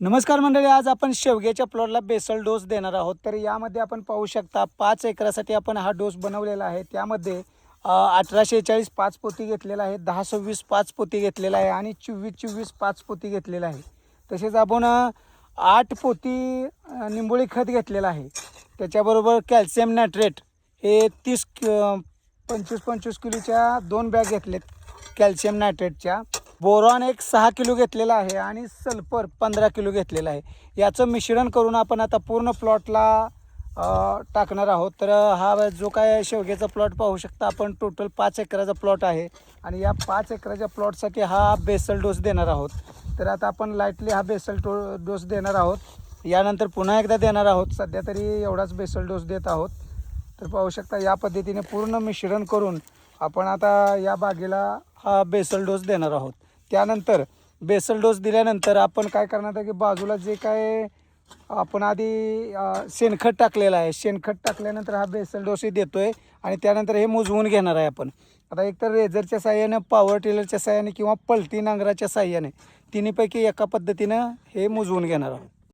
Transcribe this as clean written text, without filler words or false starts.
नमस्कार मंडळी, आज आपण शेवग्याच्या प्लॉटला बेसल डोस देणार आहोत. तर यामध्ये आपण पाहू शकता 5 एकरासाठी आपण हा डोस बनवलेला आहे. त्यामध्ये 1846 5 पोती घेतलेला आहे, 1026 5 पोती घेतलेला आहे आणि 2424 5 पोती घेतलेला आहे. तसेच आपण 8 पोती निंबोळी खत घेतलेलं आहे. त्याच्याबरोबर कॅल्शियम नायट्रेट हे 25-25 किलोच्या 2 बॅग घेतलेत कॅल्शियम नायट्रेटच्या. बोरॉन एक 6 किलो घेतलेला आहे आणि सल्फर 15 किलो घेतलेला आहे. याचं मिश्रण करून आपण आता पूर्ण प्लॉटला टाकणार आहोत. तर हा जो काय शेवग्याचा प्लॉट पाहू शकता आपण, टोटल 5 एकराचा प्लॉट आहे आणि या 5 एकराच्या प्लॉटसाठी हा बेसल डोस देणार आहोत. तर आता आपण लाईटली हा बेसल डोस देणार आहोत. यानंतर पुन्हा एकदा देणार आहोत. सध्या तरी एवढाच बेसल डोस देत आहोत. तर पाहू शकता या पद्धतीने पूर्ण मिश्रण करून आपण आता या बागेला हा बेसल डोस देणार आहोत. त्यानंतर बेसल डोस दिल्यानंतर आपण काय करणार आहे की बाजूला जे काय आपण आधी शेणखत टाकलेलं आहे, शेणखत टाकल्यानंतर हा बेसल डोसही देतो आहे आणि त्यानंतर हे मुजवून घेणार आहे आपण. आता एकतर रेझरच्या साहाय्याने, पॉवर टिलरच्या साहाय्याने किंवा पलटी नांगराच्या साहाय्याने तिन्हीपैकी एका पद्धतीनं हे मुजवून घेणार आहोत.